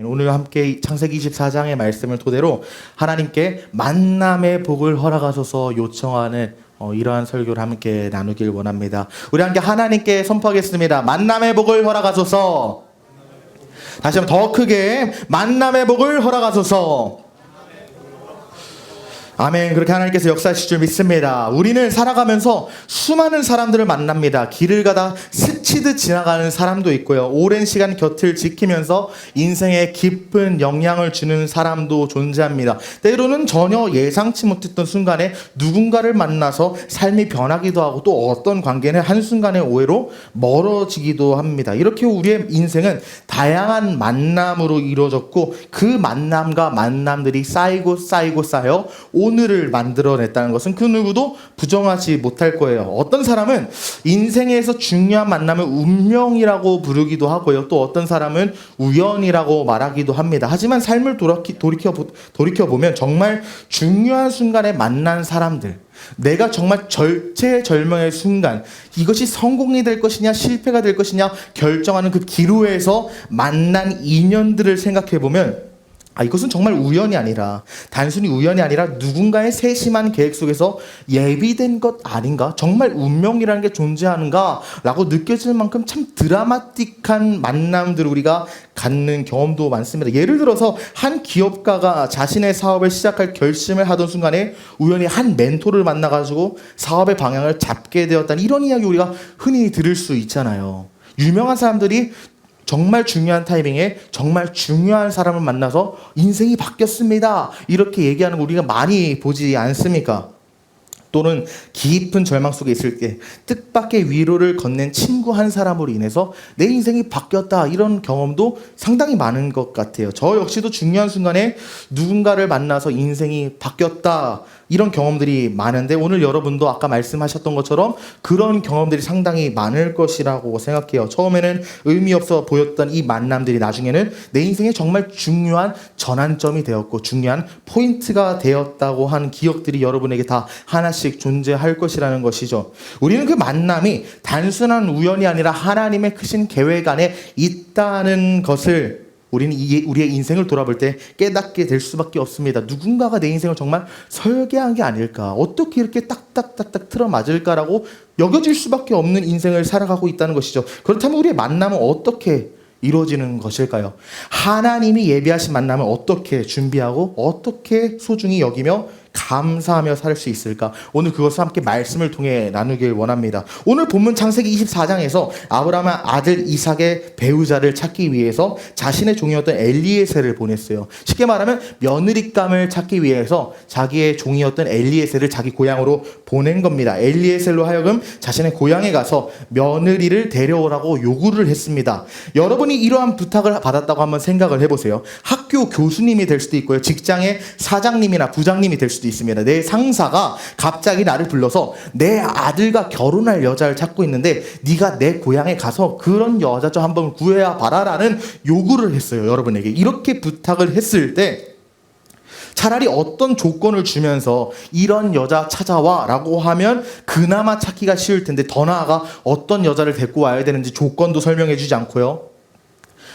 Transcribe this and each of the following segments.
오늘 함께 창세기 24장의 말씀을 토대로 하나님께 만남의 복을 허락하소서 요청하는 이러한 설교를 함께 나누길 원합니다. 우리 함께 하나님께 선포하겠습니다. 만남의 복을 허락하소서. 다시 한번 더 크게 만남의 복을 허락하소서. 아멘. 그렇게 하나님께서 역사하실 줄 믿습니다. 우리는 살아가면서 수많은 사람들을 만납니다. 길을 가다 스치듯 지나가는 사람도 있고요. 오랜 시간 곁을 지키면서 인생에 깊은 영향을 주는 사람도 존재합니다. 때로는 전혀 예상치 못했던 순간에 누군가를 만나서 삶이 변하기도 하고 또 어떤 관계는 한순간의 오해로 멀어지기도 합니다. 이렇게 우리의 인생은 다양한 만남으로 이루어졌고 그 만남과 만남들이 쌓이고 쌓여 오늘을 만들어냈다는 것은 그 누구도 부정하지 못할 거예요. 어떤 사람은 인생에서 중요한 만남을 운명이라고 부르기도 하고요. 또 어떤 사람은 우연이라고 말하기도 합니다. 하지만 삶을 돌이켜보면 정말 중요한 순간에 만난 사람들, 내가 정말 절체절명의 순간, 이것이 성공이 될 것이냐 실패가 될 것이냐 결정하는 그 기로에서 만난 인연들을 생각해보면 이것은 정말 우연이 아니라, 단순히 우연이 아니라 누군가의 세심한 계획 속에서 예비된 것 아닌가? 정말 운명이라는 게 존재하는가? 라고 느껴질 만큼 참 드라마틱한 만남들을 우리가 갖는 경험도 많습니다. 예를 들어서 한 기업가가 자신의 사업을 시작할 결심을 하던 순간에 우연히 한 멘토를 만나가지고 사업의 방향을 잡게 되었다는 이런 이야기 우리가 흔히 들을 수 있잖아요. 유명한 사람들이 정말 중요한 타이밍에 정말 중요한 사람을 만나서 인생이 바뀌었습니다, 이렇게 얘기하는 거 우리가 많이 보지 않습니까? 또는 깊은 절망 속에 있을 때 뜻밖의 위로를 건넨 친구 한 사람으로 인해서 내 인생이 바뀌었다, 이런 경험도 상당히 많은 것 같아요. 저 역시도 중요한 순간에 누군가를 만나서 인생이 바뀌었다, 이런 경험들이 많은데 오늘 여러분도 아까 말씀하셨던 것처럼 그런 경험들이 상당히 많을 것이라고 생각해요. 처음에는 의미 없어 보였던 이 만남들이 나중에는 내 인생에 정말 중요한 전환점이 되었고 중요한 포인트가 되었다고 하는 기억들이 여러분에게 다 하나씩 존재할 것이라는 것이죠. 우리는 그 만남이 단순한 우연이 아니라 하나님의 크신 계획 안에 있다는 것을 우리는 우리의 인생을 돌아볼 때 깨닫게 될 수밖에 없습니다. 누군가가 내 인생을 정말 설계한 게 아닐까, 어떻게 이렇게 딱딱딱딱 틀어맞을까라고 여겨질 수밖에 없는 인생을 살아가고 있다는 것이죠. 그렇다면 우리의 만남은 어떻게 이루어지는 것일까요? 하나님이 예비하신 만남을 어떻게 준비하고 어떻게 소중히 여기며 감사하며 살 수 있을까? 오늘 그것을 함께 말씀을 통해 나누길 원합니다. 오늘 본문 창세기 24장에서 아브라함의 아들 이삭의 배우자를 찾기 위해서 자신의 종이었던 엘리에셀을 보냈어요. 쉽게 말하면 며느리감을 찾기 위해서 자기의 종이었던 엘리에셀을 자기 고향으로 보낸 겁니다. 엘리에셀로 하여금 자신의 고향에 가서 며느리를 데려오라고 요구를 했습니다. 여러분이 이러한 부탁을 받았다고 한번 생각을 해보세요. 학교 교수님이 될 수도 있고요, 직장의 사장님이나 부장님이 될 수도 있습니다. 내 상사가 갑자기 나를 불러서 내 아들과 결혼할 여자를 찾고 있는데 네가 내 고향에 가서 그런 여자 좀 한번 구해야 봐라라는 요구를 했어요. 여러분에게 이렇게 부탁을 했을 때 차라리 어떤 조건을 주면서 이런 여자 찾아와 라고 하면 그나마 찾기가 쉬울 텐데, 더 나아가 어떤 여자를 데리고 와야 되는지 조건도 설명해 주지 않고요,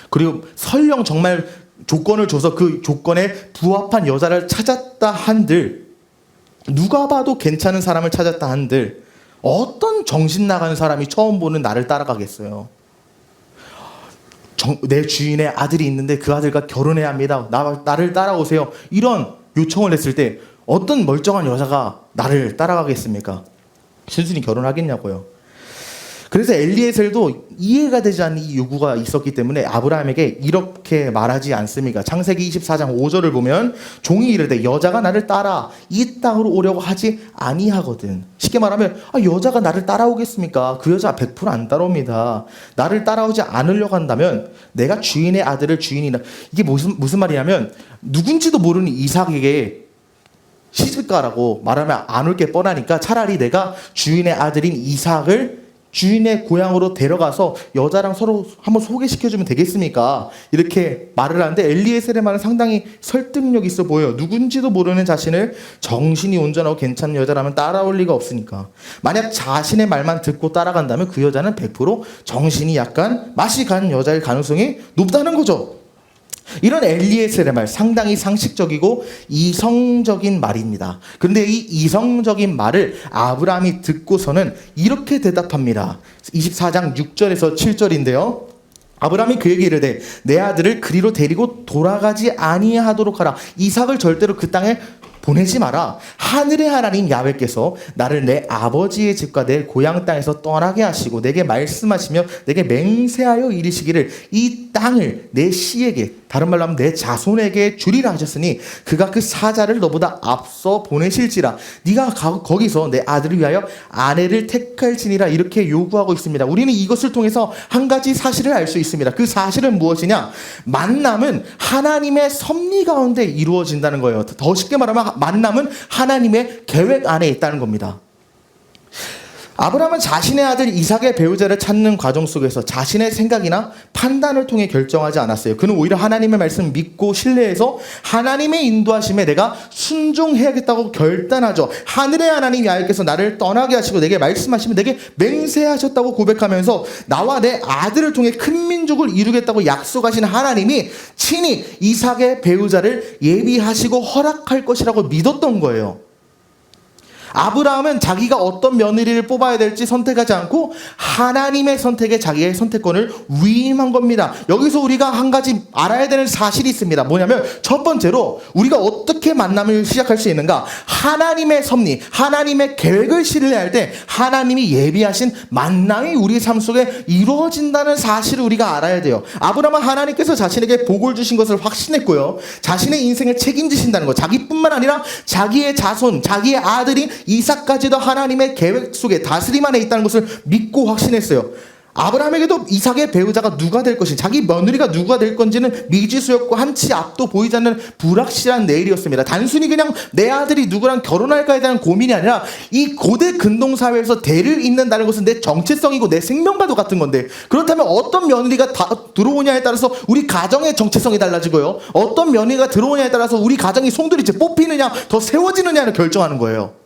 그리고 설령 정말 조건을 줘서 그 조건에 부합한 여자를 찾았다 한들, 누가 봐도 괜찮은 사람을 찾았다 한들 어떤 정신 나가는 사람이 처음 보는 나를 따라가겠어요? 내 주인의 아들이 있는데 그 아들과 결혼해야 합니다, 나를 따라오세요, 이런 요청을 했을 때 어떤 멀쩡한 여자가 나를 따라가겠습니까? 순순히 결혼하겠냐고요. 그래서 엘리에셀도 이해가 되지 않는 이 요구가 있었기 때문에 아브라함에게 이렇게 말하지 않습니까? 창세기 24장 5절을 보면 종이 이르되 여자가 나를 따라 이 땅으로 오려고 하지 아니하거든. 쉽게 말하면 여자가 나를 따라오겠습니까? 그 여자 100% 안 따라옵니다. 나를 따라오지 않으려고 한다면 내가 주인의 아들을 주인이나, 이게 무슨 말이냐면 누군지도 모르는 이삭에게 시집가라고 말하면 안 올 게 뻔하니까 차라리 내가 주인의 아들인 이삭을 주인의 고향으로 데려가서 여자랑 서로 한번 소개시켜주면 되겠습니까? 이렇게 말을 하는데 엘리에셀의 말은 상당히 설득력 있어 보여요. 누군지도 모르는 자신을 정신이 온전하고 괜찮은 여자라면 따라올 리가 없으니까. 만약 자신의 말만 듣고 따라간다면 그 여자는 100% 정신이 약간 맛이 간 여자일 가능성이 높다는 거죠. 이런 엘리에셀의 말 상당히 상식적이고 이성적인 말입니다. 그런데 이 이성적인 말을 아브라함이 듣고서는 이렇게 대답합니다. 24장 6절에서 7절인데요. 아브라함이 그에게 이르되 내 아들을 그리로 데리고 돌아가지 아니하도록 하라. 이삭을 절대로 그 땅에 보내지 마라. 하늘의 하나님 야훼께서 나를 내 아버지의 집과 내 고향 땅에서 떠나게 하시고 내게 말씀하시며 내게 맹세하여 이르시기를 이 땅을 내 씨에게, 다른 말로 하면 내 자손에게 주리라 하셨으니 그가 그 사자를 너보다 앞서 보내실지라. 네가 거기서 내 아들을 위하여 아내를 택할지니라. 이렇게 요구하고 있습니다. 우리는 이것을 통해서 한 가지 사실을 알 수 있습니다. 그 사실은 무엇이냐? 만남은 하나님의 섭리 가운데 이루어진다는 거예요. 더 쉽게 말하면 만남은 하나님의 계획 안에 있다는 겁니다. 아브라함은 자신의 아들 이삭의 배우자를 찾는 과정 속에서 자신의 생각이나 판단을 통해 결정하지 않았어요. 그는 오히려 하나님의 말씀을 믿고 신뢰해서 하나님의 인도하심에 내가 순종해야겠다고 결단하죠. 하늘의 하나님 야훼께서 나를 떠나게 하시고 내게 말씀하시면 내게 맹세하셨다고 고백하면서 나와 내 아들을 통해 큰 민족을 이루겠다고 약속하신 하나님이 친히 이삭의 배우자를 예비하시고 허락할 것이라고 믿었던 거예요. 아브라함은 자기가 어떤 며느리를 뽑아야 될지 선택하지 않고 하나님의 선택에 자기의 선택권을 위임한 겁니다. 여기서 우리가 한 가지 알아야 되는 사실이 있습니다. 뭐냐면 첫 번째로 우리가 어떻게 만남을 시작할 수 있는가? 하나님의 섭리, 하나님의 계획을 신뢰할 때 하나님이 예비하신 만남이 우리 삶 속에 이루어진다는 사실을 우리가 알아야 돼요. 아브라함은 하나님께서 자신에게 복을 주신 것을 확신했고요. 자신의 인생을 책임지신다는 것, 자기뿐만 아니라 자기의 자손, 자기의 아들인 이삭까지도 하나님의 계획 속에 다스림 안에 있다는 것을 믿고 확신했어요. 아브라함에게도 이삭의 배우자가 누가 될 것인지, 자기 며느리가 누가 될 건지는 미지수였고 한치 앞도 보이지 않는 불확실한 내일이었습니다. 단순히 그냥 내 아들이 누구랑 결혼할까에 대한 고민이 아니라 이 고대 근동사회에서 대를 잇는다는 것은 내 정체성이고 내 생명과도 같은 건데, 그렇다면 어떤 며느리가 들어오냐에 따라서 우리 가정의 정체성이 달라지고요, 어떤 며느리가 들어오냐에 따라서 우리 가정이 송두리째 뽑히느냐 더 세워지느냐를 결정하는 거예요.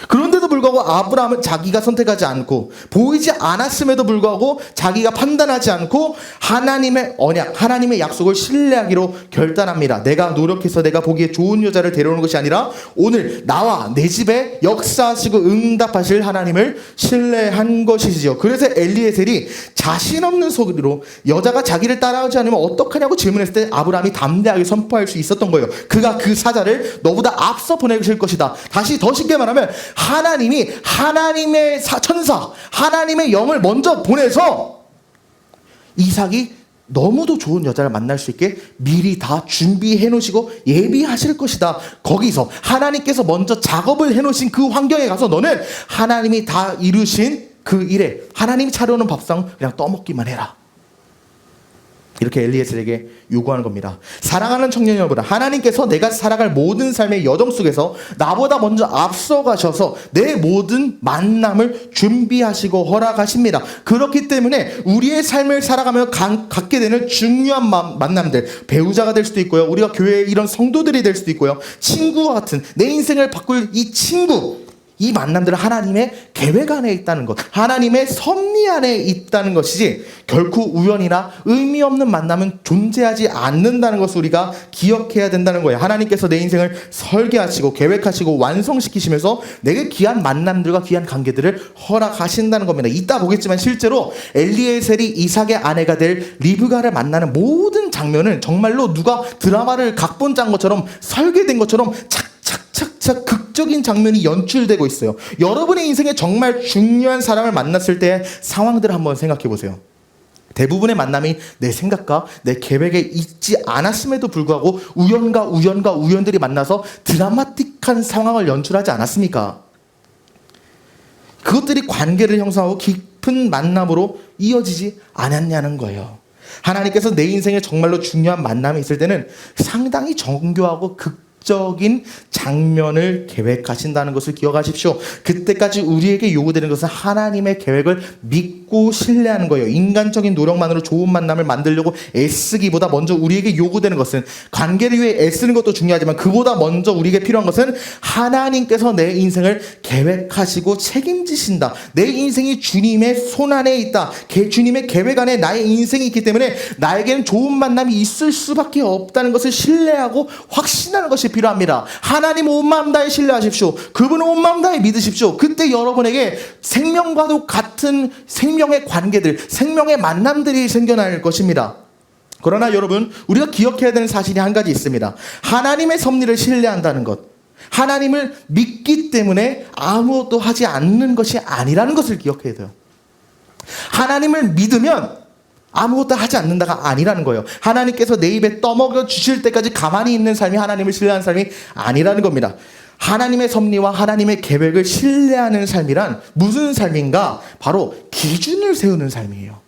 그런데도 불구하고 아브라함은 자기가 선택하지 않고 보이지 않았음에도 불구하고 자기가 판단하지 않고 하나님의 언약, 하나님의 약속을 신뢰하기로 결단합니다. 내가 노력해서 내가 보기에 좋은 여자를 데려오는 것이 아니라 오늘 나와 내 집에 역사하시고 응답하실 하나님을 신뢰한 것이지요. 그래서 엘리에셀이 자신 없는 소리로 여자가 자기를 따라오지 않으면 어떡하냐고 질문했을 때 아브라함이 담대하게 선포할 수 있었던 거예요. 그가 그 사자를 너보다 앞서 보내실 것이다. 다시 더 쉽게 말하면 하나님이 하나님의 천사, 하나님의 영을 먼저 보내서 이삭이 너무도 좋은 여자를 만날 수 있게 미리 다 준비해 놓으시고 예비하실 것이다. 거기서 하나님께서 먼저 작업을 해 놓으신 그 환경에 가서 너는 하나님이 다 이루신 그 일에 하나님이 차려오는 밥상 그냥 떠먹기만 해라. 이렇게 엘리에셀에게 요구하는 겁니다. 사랑하는 청년 여러분, 하나님께서 내가 살아갈 모든 삶의 여정 속에서 나보다 먼저 앞서가셔서 내 모든 만남을 준비하시고 허락하십니다. 그렇기 때문에 우리의 삶을 살아가며 갖게 되는 중요한 만남들, 배우자가 될 수도 있고요, 우리가 교회의 이런 성도들이 될 수도 있고요, 친구와 같은 내 인생을 바꿀 이 친구, 이 만남들은 하나님의 계획 안에 있다는 것, 하나님의 섭리 안에 있다는 것이지 결코 우연이나 의미 없는 만남은 존재하지 않는다는 것을 우리가 기억해야 된다는 거예요. 하나님께서 내 인생을 설계하시고 계획하시고 완성시키시면서 내게 귀한 만남들과 귀한 관계들을 허락하신다는 겁니다. 이따 보겠지만 실제로 엘리에셀이 이삭의 아내가 될 리브가를 만나는 모든 장면은 정말로 누가 드라마를 각본 짠 것처럼 설계된 것처럼 착착착 극적인 장면이 연출되고 있어요. 여러분의 인생에 정말 중요한 사람을 만났을 때의 상황들을 한번 생각해 보세요. 대부분의 만남이 내 생각과 내 계획에 있지 않았음에도 불구하고 우연과 우연들이 만나서 드라마틱한 상황을 연출하지 않았습니까? 그것들이 관계를 형성하고 깊은 만남으로 이어지지 않았냐는 거예요. 하나님께서 내 인생에 정말로 중요한 만남이 있을 때는 상당히 정교하고 극적인 장면을 계획하신다는 것을 기억하십시오. 그때까지 우리에게 요구되는 것은 하나님의 계획을 믿고 믿고 신뢰하는 거예요. 인간적인 노력만으로 좋은 만남을 만들려고 애쓰기보다 먼저 우리에게 요구되는 것은, 관계를 위해 애쓰는 것도 중요하지만 그보다 먼저 우리에게 필요한 것은 하나님께서 내 인생을 계획하시고 책임지신다. 내 인생이 주님의 손안에 있다. 주님의 계획 안에 나의 인생이 있기 때문에 나에게는 좋은 만남이 있을 수밖에 없다는 것을 신뢰하고 확신하는 것이 필요합니다. 하나님 온 마음 다해 신뢰하십시오. 그분은 온 마음 다해 믿으십시오. 그때 여러분에게 생명과도 같은 생명의 관계들, 생명의 만남들이 생겨날 것입니다. 그러나 여러분, 우리가 기억해야 되는 사실이 한 가지 있습니다. 하나님의 섭리를 신뢰한다는 것, 하나님을 믿기 때문에 아무것도 하지 않는 것이 아니라는 것을 기억해야 돼요. 하나님을 믿으면 아무것도 하지 않는다가 아니라는 거예요. 하나님께서 내 입에 떠먹여 주실 때까지 가만히 있는 삶이 하나님을 신뢰하는 삶이 아니라는 겁니다. 하나님의 섭리와 하나님의 계획을 신뢰하는 삶이란 무슨 삶인가? 바로 기준을 세우는 삶이에요.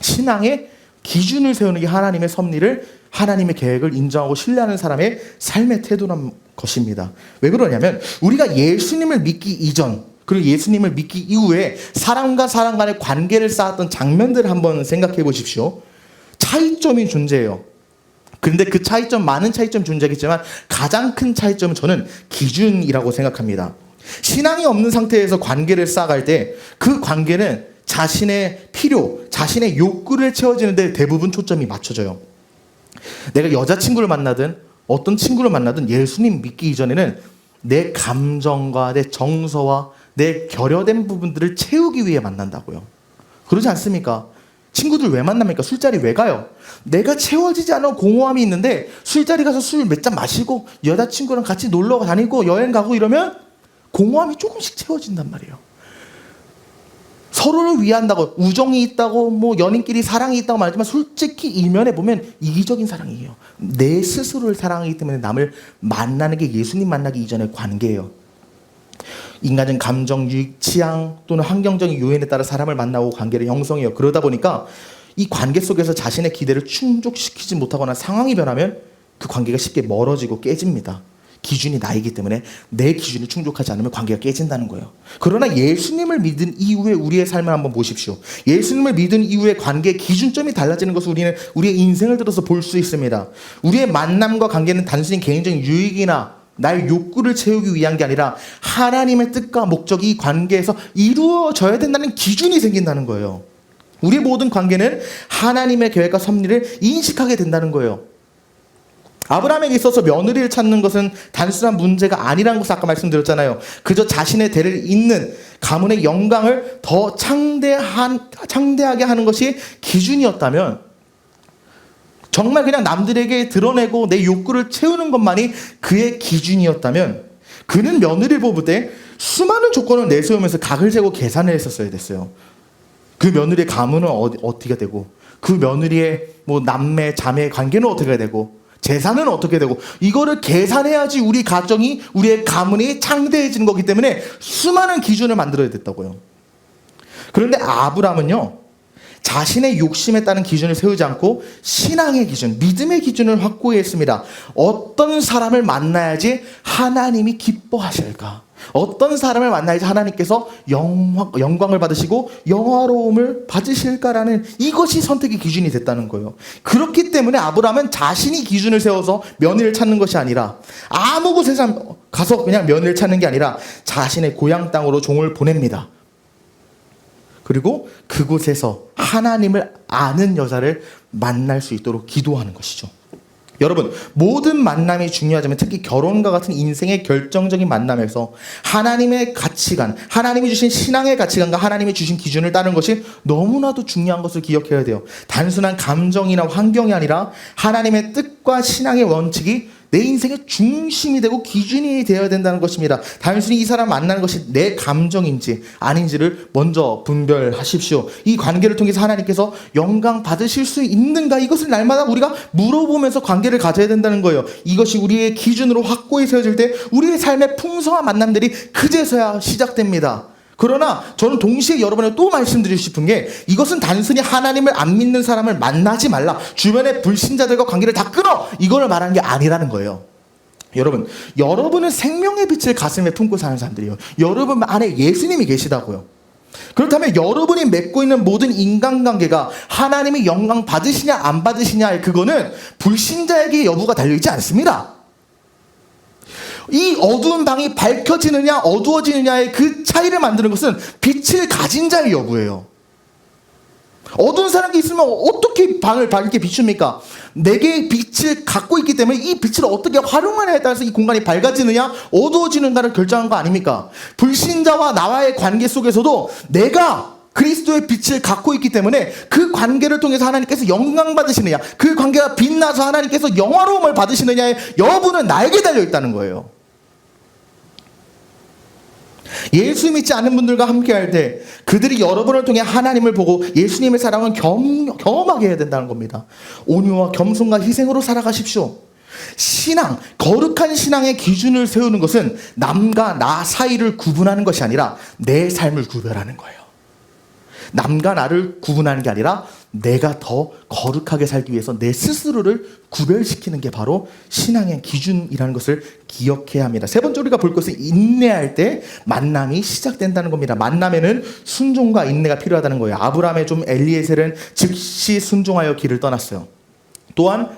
신앙의 기준을 세우는 게 하나님의 섭리를, 하나님의 계획을 인정하고 신뢰하는 사람의 삶의 태도란 것입니다. 왜 그러냐면 우리가 예수님을 믿기 이전 그리고 예수님을 믿기 이후에 사람과 사람 간의 관계를 쌓았던 장면들을 한번 생각해 보십시오. 차이점이 존재해요. 그런데 그 차이점, 많은 차이점 존재하겠지만 가장 큰 차이점은 저는 기준이라고 생각합니다. 신앙이 없는 상태에서 관계를 쌓아갈 때 그 관계는 자신의 필요, 자신의 욕구를 채워지는데 대부분 초점이 맞춰져요. 내가 여자친구를 만나든 어떤 친구를 만나든 예수님 믿기 이전에는 내 감정과 내 정서와 내 결여된 부분들을 채우기 위해 만난다고요. 그러지 않습니까? 친구들 왜 만납니까? 술자리 왜 가요? 내가 채워지지 않은 공허함이 있는데 술자리 가서 술 몇 잔 마시고 여자친구랑 같이 놀러 다니고 여행 가고 이러면 공허함이 조금씩 채워진단 말이에요. 서로를 위한다고, 우정이 있다고, 뭐 연인끼리 사랑이 있다고 말하지만 솔직히 이면에 보면 이기적인 사랑이에요. 내 스스로를 사랑하기 때문에 남을 만나는 게 예수님 만나기 이전의 관계예요. 인간은 감정, 유익, 취향 또는 환경적인 요인에 따라 사람을 만나고 관계를 형성해요. 그러다 보니까 이 관계 속에서 자신의 기대를 충족시키지 못하거나 상황이 변하면 그 관계가 쉽게 멀어지고 깨집니다. 기준이 나이기 때문에 내 기준이 충족하지 않으면 관계가 깨진다는 거예요. 그러나 예수님을 믿은 이후에 우리의 삶을 한번 보십시오. 예수님을 믿은 이후에 관계의 기준점이 달라지는 것을 우리는 우리의 인생을 들어서 볼 수 있습니다. 우리의 만남과 관계는 단순히 개인적인 유익이나 나의 욕구를 채우기 위한 게 아니라 하나님의 뜻과 목적이 이 관계에서 이루어져야 된다는 기준이 생긴다는 거예요. 우리의 모든 관계는 하나님의 계획과 섭리를 인식하게 된다는 거예요. 아브라함에게 있어서 며느리를 찾는 것은 단순한 문제가 아니라는 것을 아까 말씀드렸잖아요. 그저 자신의 대를 잇는 가문의 영광을 더 창대하게 하는 것이 기준이었다면, 정말 그냥 남들에게 드러내고 내 욕구를 채우는 것만이 그의 기준이었다면, 그는 며느리를 뽑을 때 수많은 조건을 내세우면서 각을 재고 계산을 했었어야 됐어요. 그 며느리의 가문은 어떻게 되고, 그 며느리의 뭐 남매, 자매 관계는 어떻게 되고, 재산은 어떻게 되고, 이거를 계산해야지 우리 가정이, 우리의 가문이 창대해지는 거기 때문에 수많은 기준을 만들어야 됐다고요. 그런데 아브라함은요, 자신의 욕심에 따른 기준을 세우지 않고 신앙의 기준, 믿음의 기준을 확고히 했습니다. 어떤 사람을 만나야지 하나님이 기뻐하실까? 어떤 사람을 만나야지 하나님께서 영광을 받으시고 영화로움을 받으실까라는 이것이 선택의 기준이 됐다는 거예요. 그렇기 때문에 아브라함은 자신이 기준을 세워서 며느리를 찾는 것이 아니라, 아무 곳에 가서 그냥 며느리를 찾는 게 아니라 자신의 고향 땅으로 종을 보냅니다. 그리고 그곳에서 하나님을 아는 여자를 만날 수 있도록 기도하는 것이죠. 여러분, 모든 만남이 중요하지만 특히 결혼과 같은 인생의 결정적인 만남에서 하나님의 가치관, 하나님이 주신 신앙의 가치관과 하나님이 주신 기준을 따르는 것이 너무나도 중요한 것을 기억해야 돼요. 단순한 감정이나 환경이 아니라 하나님의 뜻과 신앙의 원칙이 내 인생의 중심이 되고 기준이 되어야 된다는 것입니다. 단순히 이 사람 만나는 것이 내 감정인지 아닌지를 먼저 분별하십시오. 이 관계를 통해서 하나님께서 영광 받으실 수 있는가, 이것을 날마다 우리가 물어보면서 관계를 가져야 된다는 거예요. 이것이 우리의 기준으로 확고히 세워질 때 우리의 삶의 풍성한 만남들이 그제서야 시작됩니다. 그러나 저는 동시에 여러분에게 또 말씀드리고 싶은 게, 이것은 단순히 하나님을 안 믿는 사람을 만나지 말라, 주변의 불신자들과 관계를 다 끊어, 이걸 말하는 게 아니라는 거예요. 여러분은 생명의 빛을 가슴에 품고 사는 사람들이에요. 여러분 안에 예수님이 계시다고요. 그렇다면 여러분이 맺고 있는 모든 인간관계가 하나님이 영광 받으시냐 안 받으시냐의 그거는 불신자에게 여부가 달려있지 않습니다. 이 어두운 방이 밝혀지느냐 어두워지느냐의 그 차이를 만드는 것은 빛을 가진 자의 여부예요. 어두운 사람이 있으면 어떻게 방을 밝게 비춥니까? 내게 빛을 갖고 있기 때문에 이 빛을 어떻게 활용하느냐에 따라서 이 공간이 밝아지느냐 어두워지는가를 결정한 거 아닙니까? 불신자와 나와의 관계 속에서도 내가 그리스도의 빛을 갖고 있기 때문에 그 관계를 통해서 하나님께서 영광 받으시느냐, 그 관계가 빛나서 하나님께서 영화로움을 받으시느냐의 여부는 나에게 달려있다는 거예요. 예수 믿지 않는 분들과 함께할 때 그들이 여러분을 통해 하나님을 보고 예수님의 사랑을 경험하게 해야 된다는 겁니다. 온유와 겸손과 희생으로 살아가십시오. 신앙, 거룩한 신앙의 기준을 세우는 것은 남과 나 사이를 구분하는 것이 아니라 내 삶을 구별하는 거예요. 남과 나를 구분하는 게 아니라 내가 더 거룩하게 살기 위해서 내 스스로를 구별시키는 게 바로 신앙의 기준이라는 것을 기억해야 합니다. 세 번째 우리가 볼 것은 인내할 때 만남이 시작된다는 겁니다. 만남에는 순종과 인내가 필요하다는 거예요. 아브라함의 좀 엘리에셀은 즉시 순종하여 길을 떠났어요. 또한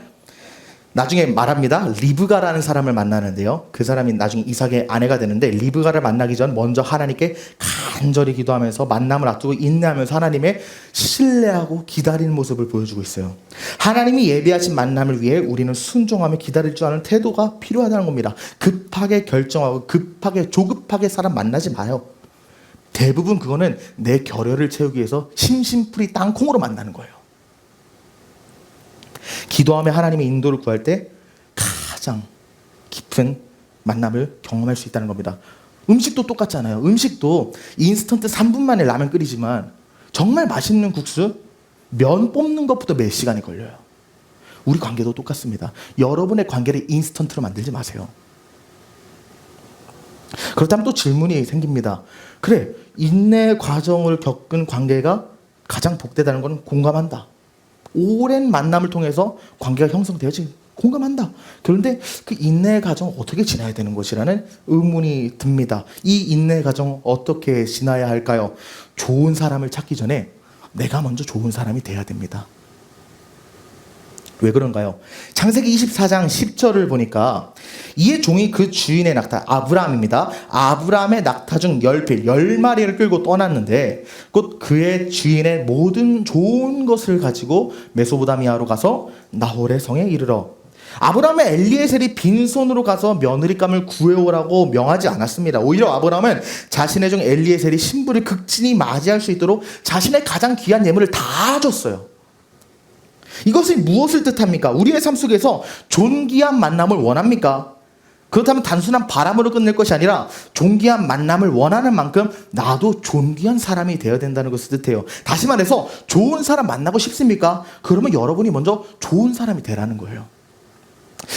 나중에 말합니다. 리브가라는 사람을 만나는데요. 그 사람이 나중에 이삭의 아내가 되는데 리브가를 만나기 전 먼저 하나님께 간절히 기도하면서 만남을 앞두고 인내하면서 하나님의 신뢰하고 기다리는 모습을 보여주고 있어요. 하나님이 예비하신 만남을 위해 우리는 순종하며 기다릴 줄 아는 태도가 필요하다는 겁니다. 급하게 결정하고 조급하게 사람 만나지 마요. 대부분 그거는 내 결혈을 채우기 위해서 심심풀이 땅콩으로 만나는 거예요. 기도하며 하나님의 인도를 구할 때 가장 깊은 만남을 경험할 수 있다는 겁니다. 음식도 똑같잖아요. 음식도 인스턴트 3분 만에 라면 끓이지만 정말 맛있는 국수 면 뽑는 것부터 몇 시간이 걸려요. 우리 관계도 똑같습니다. 여러분의 관계를 인스턴트로 만들지 마세요. 그렇다면 또 질문이 생깁니다. 그래, 인내 과정을 겪은 관계가 가장 복되다는 건 공감한다. 오랜 만남을 통해서 관계가 형성되어지 공감한다. 그런데 그 인내의 과정을 어떻게 지나야 되는 것이라는 의문이 듭니다. 이 인내의 과정 어떻게 지나야 할까요? 좋은 사람을 찾기 전에 내가 먼저 좋은 사람이 돼야 됩니다. 왜 그런가요? 창세기 24장 10절을 보니까 이에 종이 그 주인의 낙타 아브라함입니다. 아브라함의 낙타 중 10필 10마리를 끌고 떠났는데 곧 그의 주인의 모든 좋은 것을 가지고 메소보다미아로 가서 나홀의 성에 이르러 아브라함의 엘리에셀이 빈손으로 가서 며느리감을 구해오라고 명하지 않았습니다. 오히려 아브라함은 자신의 종 엘리에셀이 신부를 극진히 맞이할 수 있도록 자신의 가장 귀한 예물을 다 줬어요. 이것이 무엇을 뜻합니까? 우리의 삶 속에서 존귀한 만남을 원합니까? 그렇다면 단순한 바람으로 끝낼 것이 아니라 존귀한 만남을 원하는 만큼 나도 존귀한 사람이 되어야 된다는 것을 뜻해요. 다시 말해서 좋은 사람 만나고 싶습니까? 그러면 여러분이 먼저 좋은 사람이 되라는 거예요.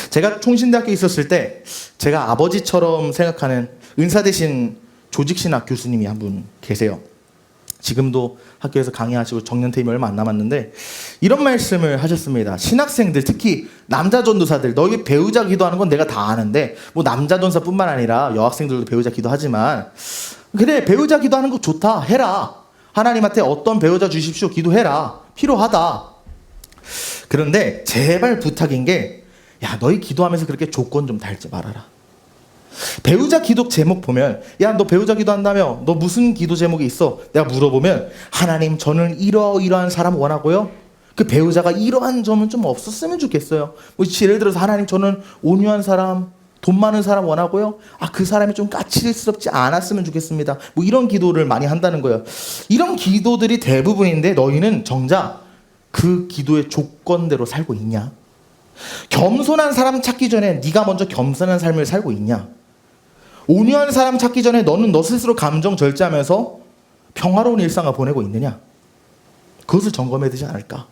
제가 총신대학교에 있었을 때 제가 아버지처럼 생각하는 은사 대신 조직신학 교수님이 한 분 계세요. 지금도 학교에서 강의하시고 정년퇴임이 얼마 안 남았는데 이런 말씀을 하셨습니다. 신학생들 특히 남자 전도사들 너희 배우자 기도하는 건 내가 다 아는데 뭐 남자 전도사뿐만 아니라 여학생들도 배우자 기도하지만 그래 배우자 기도하는 거 좋다 해라. 하나님한테 어떤 배우자 주십시오 기도해라. 필요하다. 그런데 제발 부탁인 게 야 너희 기도하면서 그렇게 조건 좀 달지 말아라. 배우자 기도 제목 보면 야 너 배우자 기도한다며 너 무슨 기도 제목이 있어? 내가 물어보면 하나님 저는 이러이러한 사람 원하고요 그 배우자가 이러한 점은 좀 없었으면 좋겠어요. 뭐 예를 들어서 하나님 저는 온유한 사람 돈 많은 사람 원하고요 그 사람이 좀 까칠스럽지 않았으면 좋겠습니다. 뭐 이런 기도를 많이 한다는 거예요. 이런 기도들이 대부분인데 너희는 정작 그 기도의 조건대로 살고 있냐? 겸손한 사람 찾기 전에 네가 먼저 겸손한 삶을 살고 있냐? 온유한 사람 찾기 전에 너는 너 스스로 감정 절제하면서 평화로운 일상을 보내고 있느냐? 그것을 점검해야 되지 않을까?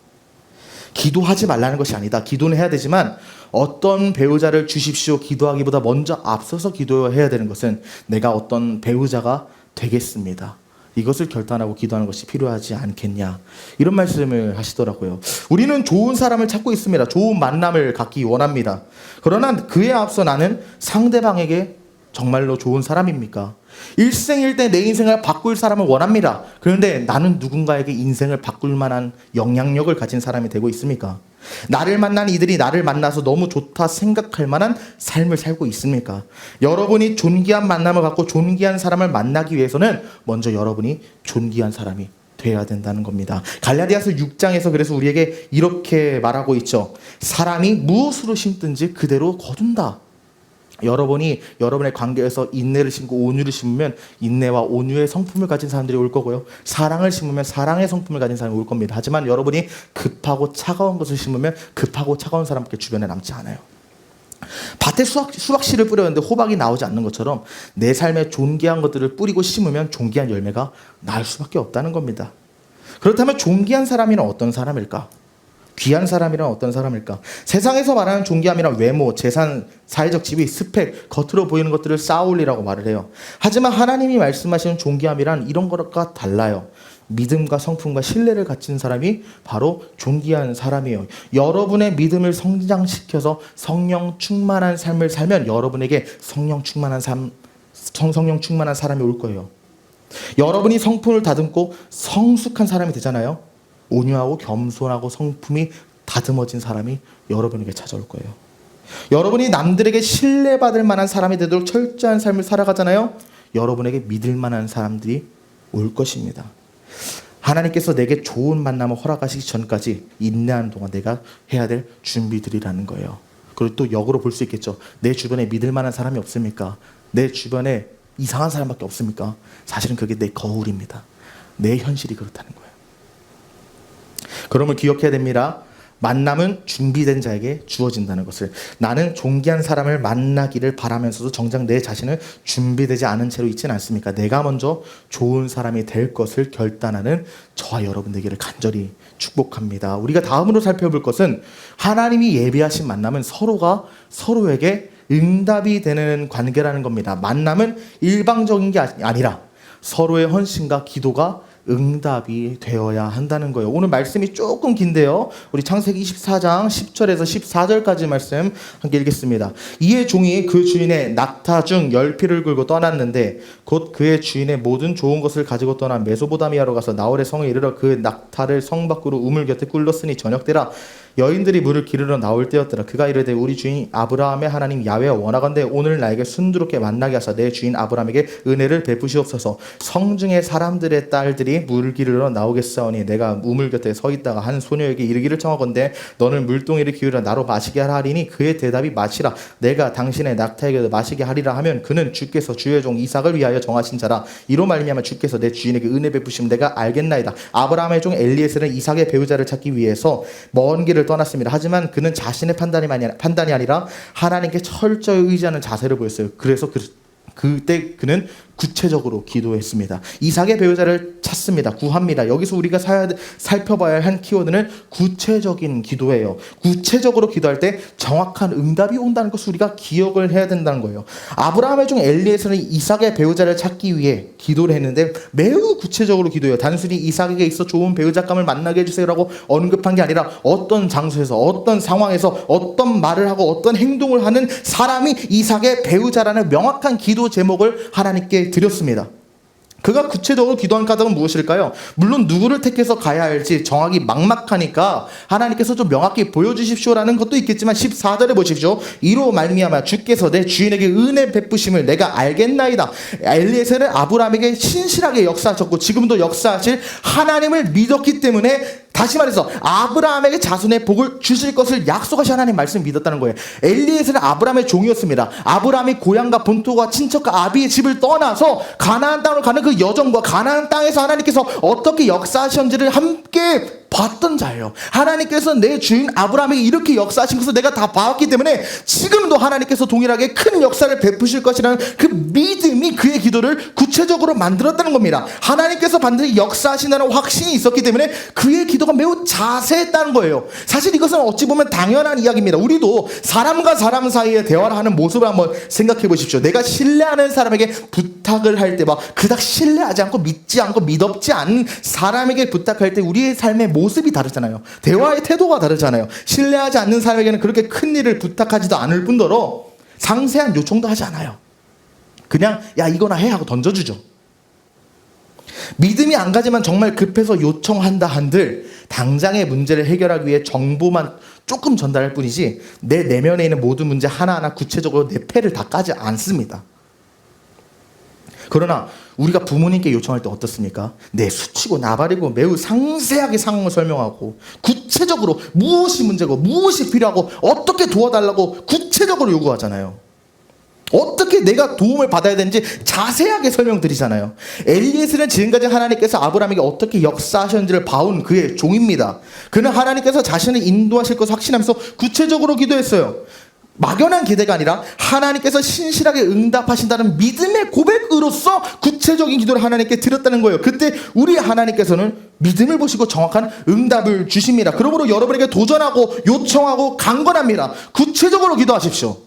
기도하지 말라는 것이 아니다. 기도는 해야 되지만 어떤 배우자를 주십시오 기도하기보다 먼저 앞서서 기도해야 되는 것은 내가 어떤 배우자가 되겠습니다. 이것을 결단하고 기도하는 것이 필요하지 않겠냐 이런 말씀을 하시더라고요. 우리는 좋은 사람을 찾고 있습니다. 좋은 만남을 갖기 원합니다. 그러나 그에 앞서 나는 상대방에게 정말로 좋은 사람입니까? 일생일대 내 인생을 바꿀 사람을 원합니다. 그런데 나는 누군가에게 인생을 바꿀 만한 영향력을 가진 사람이 되고 있습니까? 나를 만난 이들이 나를 만나서 너무 좋다 생각할 만한 삶을 살고 있습니까? 여러분이 존귀한 만남을 갖고 존귀한 사람을 만나기 위해서는 먼저 여러분이 존귀한 사람이 되어야 된다는 겁니다. 갈라디아서 6장에서 그래서 우리에게 이렇게 말하고 있죠. 사람이 무엇으로 심든지 그대로 거둔다. 여러분이 여러분의 관계에서 인내를 심고 온유를 심으면 인내와 온유의 성품을 가진 사람들이 올 거고요. 사랑을 심으면 사랑의 성품을 가진 사람이 올 겁니다. 하지만 여러분이 급하고 차가운 것을 심으면 급하고 차가운 사람밖에 주변에 남지 않아요. 밭에 수확씨를 뿌렸는데 호박이 나오지 않는 것처럼 내 삶에 존귀한 것들을 뿌리고 심으면 존귀한 열매가 나올 수밖에 없다는 겁니다. 그렇다면 존귀한 사람이란 어떤 사람일까? 귀한 사람이란 어떤 사람일까? 세상에서 말하는 존귀함이란 외모, 재산, 사회적 지위, 스펙, 겉으로 보이는 것들을 쌓아올리라고 말을 해요. 하지만 하나님이 말씀하시는 존귀함이란 이런 것과 달라요. 믿음과 성품과 신뢰를 갖춘 사람이 바로 존귀한 사람이에요. 여러분의 믿음을 성장시켜서 성령 충만한 삶을 살면 여러분에게 성령 충만한 사람이 올 거예요. 여러분이 성품을 다듬고 성숙한 사람이 되잖아요. 온유하고 겸손하고 성품이 다듬어진 사람이 여러분에게 찾아올 거예요. 여러분이 남들에게 신뢰받을 만한 사람이 되도록 철저한 삶을 살아가잖아요. 여러분에게 믿을 만한 사람들이 올 것입니다. 하나님께서 내게 좋은 만남을 허락하시기 전까지 인내하는 동안 내가 해야 될 준비들이라는 거예요. 그리고 또 역으로 볼 수 있겠죠. 내 주변에 믿을 만한 사람이 없습니까? 내 주변에 이상한 사람밖에 없습니까? 사실은 그게 내 거울입니다. 내 현실이 그렇다는 거예요. 그러면 기억해야 됩니다. 만남은 준비된 자에게 주어진다는 것을. 나는 존귀한 사람을 만나기를 바라면서도 정작 내 자신을 준비되지 않은 채로 있지는 않습니까? 내가 먼저 좋은 사람이 될 것을 결단하는 저와 여러분 되기를 간절히 축복합니다. 우리가 다음으로 살펴볼 것은 하나님이 예비하신 만남은 서로가 서로에게 응답이 되는 관계라는 겁니다. 만남은 일방적인 게 아니라 서로의 헌신과 기도가 응답이 되어야 한다는 거예요. 오늘 말씀이 조금 긴데요. 우리 창세기 24장 10절에서 14절까지 말씀 함께 읽겠습니다. 이에 종이 그 주인의 낙타 중 10피를 끌고 떠났는데 곧 그의 주인의 모든 좋은 것을 가지고 떠나 메소보다미아로 가서 나홀의 성에 이르러 그 낙타를 성 밖으로 우물 곁에 꿀렀으니 저녁때라 여인들이 물을 기르러 나올 때였더라. 그가 이르되 우리 주인 아브라함의 하나님 야훼와 원하건대 오늘 나에게 순두롭게 만나게 하사 내 주인 아브라함에게 은혜를 베푸시옵소서. 성중의 사람들의 딸들이 물을 기르러 나오겠사오니 내가 우물 곁에 서 있다가 한 소녀에게 이르기를 청하건대 너는 물동이를 기울여 나로 마시게 하라 하리니 그의 대답이 마시라. 내가 당신의 낙타에게도 마시게 하리라 하면 그는 주께서 주의 종 이삭을 위하여 정하신 자라. 이로 말미암아 주께서 내 주인에게 은혜 베푸시면 내가 알겠나이다. 아브라함의 종 엘리에셀은 이삭의 배우자를 찾기 위해서 먼 길을 떠났습니다. 하지만 그는 자신의 판단이 아니라 하나님께 철저히 의지하는 자세를 보였어요. 그래서 그때 그는 구체적으로 기도했습니다. 이삭의 배우자를 찾습니다. 구합니다. 여기서 우리가 살펴봐야 할 키워드는 구체적인 기도예요. 구체적으로 기도할 때 정확한 응답이 온다는 것을 우리가 기억을 해야 된다는 거예요. 아브라함의 종 엘리에서는 이삭의 배우자를 찾기 위해 기도를 했는데 매우 구체적으로 기도해요. 단순히 이삭에게 있어 좋은 배우자감을 만나게 해주세요라고 언급한 게 아니라 어떤 장소에서 어떤 상황에서 어떤 말을 하고 어떤 행동을 하는 사람이 이삭의 배우자라는 명확한 기도 제목을 하나님께 드렸습니다. 그가 구체적으로 기도한 까닭은 무엇일까요? 물론 누구를 택해서 가야 할지 정확히 막막하니까 하나님께서 좀 명확히 보여주십시오라는 것도 있겠지만 14절에 보십시오. 이로 말미암아 주께서 내 주인에게 은혜 베푸심을 내가 알겠나이다. 엘리에셀은 아브라함에게 신실하게 역사하셨고 지금도 역사하실 하나님을 믿었기 때문에 다시 말해서 아브라함에게 자손의 복을 주실 것을 약속하신 하나님 말씀을 믿었다는 거예요. 엘리에셀은 아브라함의 종이었습니다. 아브라함이 고향과 본토와 친척과 아비의 집을 떠나서 가나안 땅으로 가는 그 여정과 가나안 땅에서 하나님께서 어떻게 역사하셨는지를 함께 봤던 자예요. 하나님께서 내 주인 아브라함에게 이렇게 역사하신 것을 내가 다 봤기 때문에 지금도 하나님께서 동일하게 큰 역사를 베푸실 것이라는 그 믿음이 그의 기도를 구체적으로 만들었다는 겁니다. 하나님께서 반드시 역사하신다는 확신이 있었기 때문에 그의 기도가 매우 자세했다는 거예요. 사실 이것은 어찌 보면 당연한 이야기입니다. 우리도 사람과 사람 사이에 대화를 하는 모습을 한번 생각해 보십시오. 내가 신뢰하는 사람에게 부탁을 할 때 막 그닥 신뢰하지 않고 믿지 않고 믿업지 않은 사람에게 부탁할 때 우리의 삶의 모습이 다르잖아요. 대화의 태도가 다르잖아요. 신뢰하지 않는 사람에게는 그렇게 큰 일을 부탁하지도 않을 뿐더러 상세한 요청도 하지 않아요. 그냥 야 이거나 해 하고 던져주죠. 믿음이 안 가지만 정말 급해서 요청한다 한들 당장의 문제를 해결하기 위해 정보만 조금 전달할 뿐이지 내 내면에 있는 모든 문제 하나하나 구체적으로 내 패를 다 까지 않습니다. 그러나 우리가 부모님께 요청할 때 어떻습니까? 내 수치고 나발이고 매우 상세하게 상황을 설명하고 구체적으로 무엇이 문제고 무엇이 필요하고 어떻게 도와달라고 구체적으로 요구하잖아요. 어떻게 내가 도움을 받아야 되는지 자세하게 설명드리잖아요. 엘리에셀은 지금까지 하나님께서 아브라함에게 어떻게 역사하셨는지를 봐온 그의 종입니다. 그는 하나님께서 자신을 인도하실 것을 확신하면서 구체적으로 기도했어요. 막연한 기대가 아니라 하나님께서 신실하게 응답하신다는 믿음의 고백으로서 구체적인 기도를 하나님께 드렸다는 거예요. 그때 우리 하나님께서는 믿음을 보시고 정확한 응답을 주십니다. 그러므로 여러분에게 도전하고 요청하고 강권합니다. 구체적으로 기도하십시오.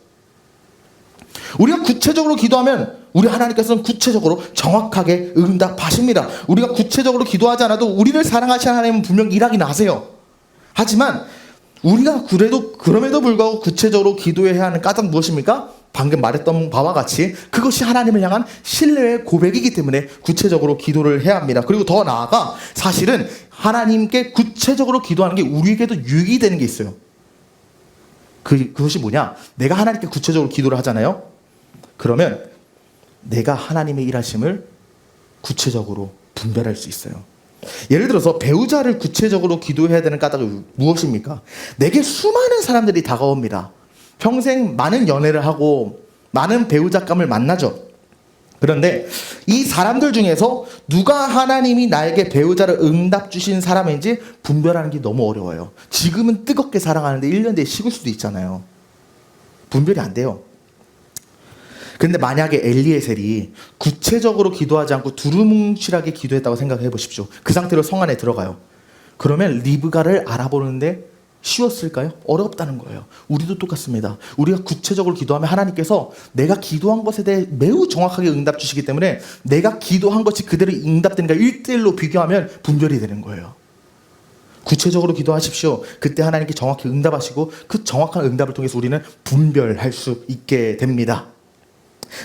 우리가 구체적으로 기도하면 우리 하나님께서는 구체적으로 정확하게 응답하십니다. 우리가 구체적으로 기도하지 않아도 우리를 사랑하시는 하나님은 분명 일하긴 하세요. 하지만 우리가 그럼에도 불구하고 구체적으로 기도해야 하는 까닭 무엇입니까? 방금 말했던 바와 같이 그것이 하나님을 향한 신뢰의 고백이기 때문에 구체적으로 기도를 해야 합니다. 그리고 더 나아가 사실은 하나님께 구체적으로 기도하는 게 우리에게도 유익이 되는 게 있어요. 그것이 뭐냐? 내가 하나님께 구체적으로 기도를 하잖아요. 그러면 내가 하나님의 일하심을 구체적으로 분별할 수 있어요. 예를 들어서 배우자를 구체적으로 기도해야 되는 까닭은 무엇입니까? 내게 수많은 사람들이 다가옵니다. 평생 많은 연애를 하고 많은 배우자감을 만나죠. 그런데 이 사람들 중에서 누가 하나님이 나에게 배우자를 응답 주신 사람인지 분별하는 게 너무 어려워요. 지금은 뜨겁게 사랑하는데 1년 뒤에 식을 수도 있잖아요. 분별이 안 돼요. 근데 만약에 엘리에셀이 구체적으로 기도하지 않고 두루뭉실하게 기도했다고 생각해 보십시오. 그 상태로 성 안에 들어가요. 그러면 리브가를 알아보는데 쉬웠을까요? 어렵다는 거예요. 우리도 똑같습니다. 우리가 구체적으로 기도하면 하나님께서 내가 기도한 것에 대해 매우 정확하게 응답 주시기 때문에 내가 기도한 것이 그대로 응답되는가 1대1로 비교하면 분별이 되는 거예요. 구체적으로 기도하십시오. 그때 하나님께 정확히 응답하시고 그 정확한 응답을 통해서 우리는 분별할 수 있게 됩니다.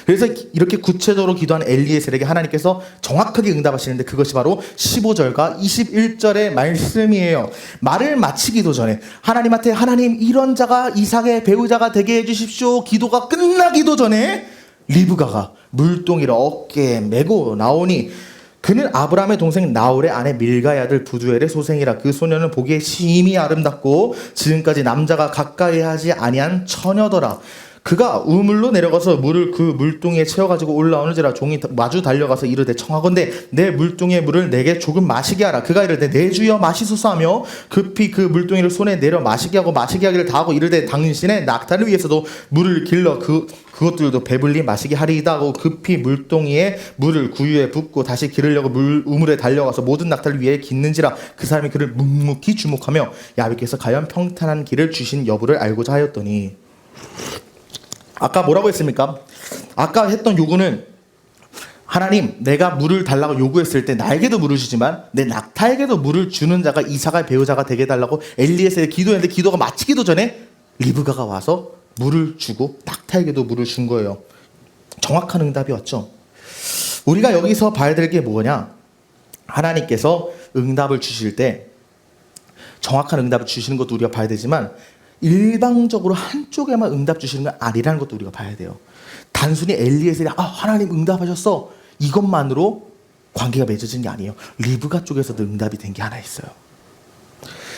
그래서 이렇게 구체적으로 기도한 엘리에셀에게 하나님께서 정확하게 응답하시는데 그것이 바로 15절과 21절의 말씀이에요. 말을 마치기도 전에 하나님한테 하나님 이런 자가 이삭의 배우자가 되게 해주십시오. 기도가 끝나기도 전에 리브가가 물동이를 어깨에 메고 나오니 그는 아브라함의 동생 나홀의 아내 밀가의 아들 부두엘의 소생이라. 그 소녀는 보기에 심히 아름답고 지금까지 남자가 가까이 하지 아니한 처녀더라. 그가 우물로 내려가서 물을 그 물동이에 채워가지고 올라오는지라. 종이 마주 달려가서 이르되 청하건대 내 물동이의 물을 내게 조금 마시게 하라. 그가 이르되 내 주여 마시소서 하며 급히 그 물동이를 손에 내려 마시게 하고 마시게 하기를 다하고 이르되 당신의 낙타를 위해서도 물을 길러 그것들도 배불리 마시게 하리이다 하고 급히 물동이에 물을 구유에 붓고 다시 기르려고 우물에 달려가서 모든 낙타를 위해 깃는지라. 그 사람이 그를 묵묵히 주목하며 야훼께서 과연 평탄한 길을 주신 여부를 알고자 하였더니. 아까 뭐라고 했습니까? 아까 했던 요구는 하나님 내가 물을 달라고 요구했을 때 나에게도 물을 주지만 내 낙타에게도 물을 주는 자가 이삭의 배우자가 되게 해달라고 엘리에셀이 기도했는데 기도가 마치기도 전에 리브가가 와서 물을 주고 낙타에게도 물을 준 거예요. 정확한 응답이 왔죠. 우리가 여기서 봐야 될 게 뭐냐? 하나님께서 응답을 주실 때 정확한 응답을 주시는 것도 우리가 봐야 되지만 일방적으로 한쪽에만 응답 주시는 건 아니라는 것도 우리가 봐야 돼요. 단순히 엘리에셀이 하나님 응답하셨어 이것만으로 관계가 맺어진 게 아니에요. 리브가 쪽에서도 응답이 된 게 하나 있어요.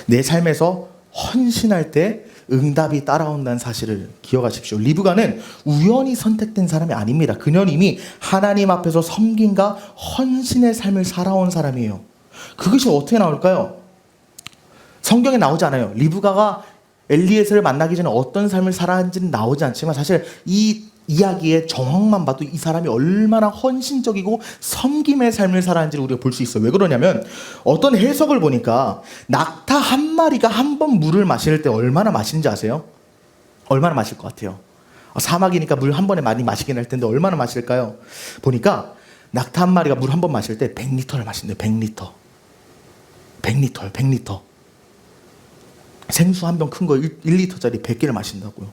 내 삶에서 헌신할 때 응답이 따라온다는 사실을 기억하십시오. 리브가는 우연히 선택된 사람이 아닙니다. 그녀는 이미 하나님 앞에서 섬김과 헌신의 삶을 살아온 사람이에요. 그것이 어떻게 나올까요? 성경에 나오지 않아요. 리브가가 엘리에셀을 만나기 전에 어떤 삶을 살았는지는 나오지 않지만 사실 이 이야기의 정황만 봐도 이 사람이 얼마나 헌신적이고 섬김의 삶을 살았는지를 우리가 볼 수 있어요. 왜 그러냐면 어떤 해석을 보니까 낙타 한 마리가 한 번 물을 마실 때 얼마나 마시는지 아세요? 얼마나 마실 것 같아요? 사막이니까 물 한 번에 많이 마시긴 할 텐데 얼마나 마실까요? 보니까 낙타 한 마리가 물 한 번 마실 때 100리터를 마신대요. 100리터. 100리터요. 100리터. 생수 한 병 큰 거 1리터짜리 100개를 마신다고요.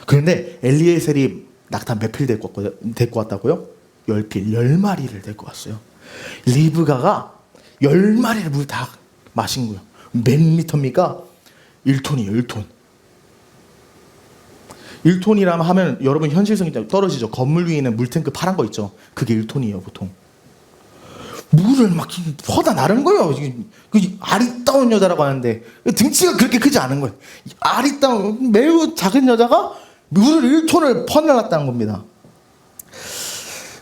그런데 엘리에셀이 낙타 몇 필 데리고 왔다고요? 10필, 10마리를 데리고 왔어요. 리브가가 10마리를 물 다 마신 거예요. 몇 리터입니까? 1톤이에요, 1톤. 1톤이라면 하면 여러분 현실성이 떨어지죠. 건물 위에 있는 물탱크 파란 거 있죠. 그게 1톤이에요, 보통. 물을 막 퍼다 나른 거예요. 아리따운 여자라고 하는데 등치가 그렇게 크지 않은 거예요. 아리따운 매우 작은 여자가 물을 1톤을 퍼내놨다는 겁니다.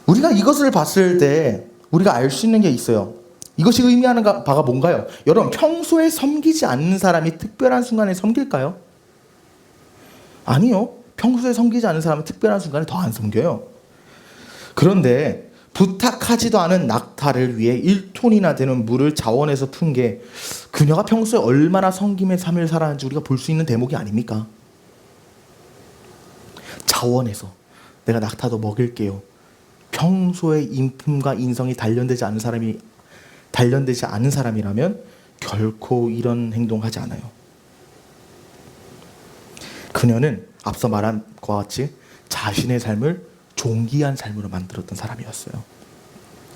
우리가 이것을 봤을 때 우리가 알 수 있는 게 있어요. 이것이 의미하는 바가 뭔가요? 여러분, 평소에 섬기지 않는 사람이 특별한 순간에 섬길까요? 아니요. 평소에 섬기지 않는 사람은 특별한 순간에 더 안 섬겨요. 그런데 부탁하지도 않은 낙타를 위해 1톤이나 되는 물을 자원해서 푼 게 그녀가 평소에 얼마나 섬김의 삶을 살았는지 우리가 볼 수 있는 대목이 아닙니까? 자원해서 내가 낙타도 먹일게요. 평소에 인품과 인성이 단련되지 않은 사람이라면 결코 이런 행동하지 않아요. 그녀는 앞서 말한 것과 같이 자신의 삶을 존귀한 삶으로 만들었던 사람이었어요.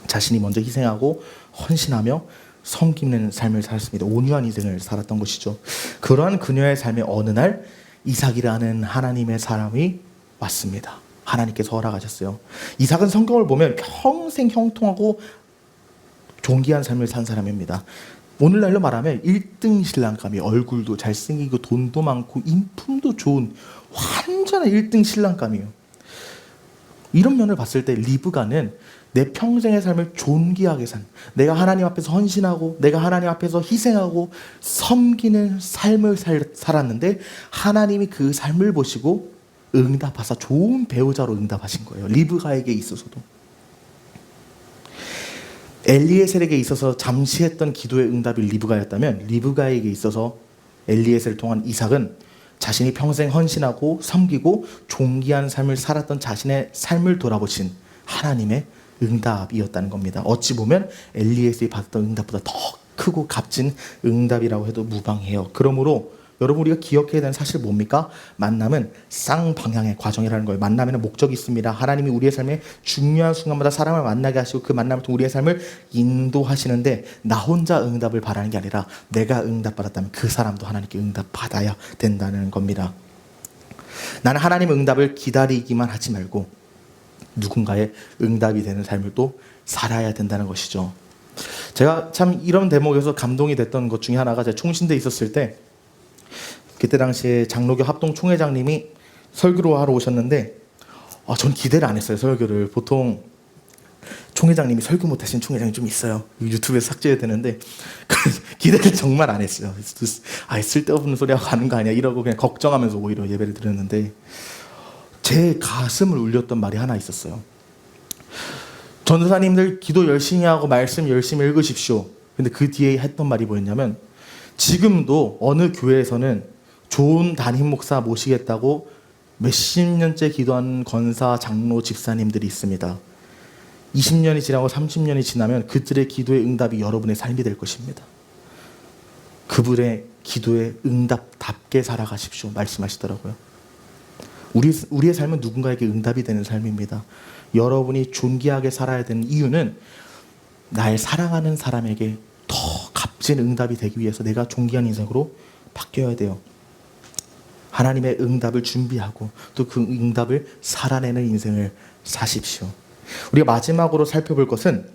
자신이 먼저 희생하고 헌신하며 섬기는 삶을 살았습니다. 온유한 인생을 살았던 것이죠. 그러한 그녀의 삶에 어느 날 이삭이라는 하나님의 사람이 왔습니다. 하나님께서 허락하셨어요. 이삭은 성경을 보면 평생 형통하고 존귀한 삶을 산 사람입니다. 오늘날로 말하면 1등 신랑감이, 얼굴도 잘생기고 돈도 많고 인품도 좋은 완전한 1등 신랑감이에요. 이런 면을 봤을 때 리브가는 내 평생의 삶을 존귀하게 산, 내가 하나님 앞에서 헌신하고 내가 하나님 앞에서 희생하고 섬기는 삶을 살았는데 하나님이 그 삶을 보시고 응답하사 좋은 배우자로 응답하신 거예요. 리브가에게 있어서도. 엘리에셀에게 있어서 잠시 했던 기도의 응답이 리브가였다면 리브가에게 있어서 엘리에셀을 통한 이삭은 자신이 평생 헌신하고 섬기고 존귀한 삶을 살았던 자신의 삶을 돌아보신 하나님의 응답이었다는 겁니다. 어찌 보면 엘리에셀이 받았던 응답보다 더 크고 값진 응답이라고 해도 무방해요. 그러므로 여러분, 우리가 기억해야 되는 사실 뭡니까? 만남은 쌍방향의 과정이라는 거예요. 만남에는 목적이 있습니다. 하나님이 우리의 삶에 중요한 순간마다 사람을 만나게 하시고 그 만남을 통해 우리의 삶을 인도하시는데 나 혼자 응답을 바라는 게 아니라 내가 응답받았다면 그 사람도 하나님께 응답받아야 된다는 겁니다. 나는 하나님의 응답을 기다리기만 하지 말고 누군가의 응답이 되는 삶을 또 살아야 된다는 것이죠. 제가 참 이런 대목에서 감동이 됐던 것 중에 하나가 제가 총신대에 있었을 때 그때 당시에 장로교 합동 총회장님이 설교를 하러 오셨는데 전 기대를 안 했어요. 설교를. 보통 총회장님이 설교 못하시는 총회장이 좀 있어요. 유튜브에서 삭제해야 되는데 기대를 정말 안 했어요. 쓸데없는 소리 하고 가는 거 아니야 이러고 그냥 걱정하면서 오히려 예배를 드렸는데 제 가슴을 울렸던 말이 하나 있었어요. 전도사님들 기도 열심히 하고 말씀 열심히 읽으십시오. 근데 그 뒤에 했던 말이 뭐였냐면 지금도 어느 교회에서는 좋은 담임 목사 모시겠다고 몇십 년째 기도하는 권사, 장로, 집사님들이 있습니다. 20년이 지나고 30년이 지나면 그들의 기도의 응답이 여러분의 삶이 될 것입니다. 그분의 기도의 응답답게 살아가십시오. 말씀하시더라고요. 우리의 삶은 누군가에게 응답이 되는 삶입니다. 여러분이 존귀하게 살아야 되는 이유는 날 사랑하는 사람에게 더 값진 응답이 되기 위해서 내가 존귀한 인생으로 바뀌어야 돼요. 하나님의 응답을 준비하고 또 그 응답을 살아내는 인생을 사십시오. 우리가 마지막으로 살펴볼 것은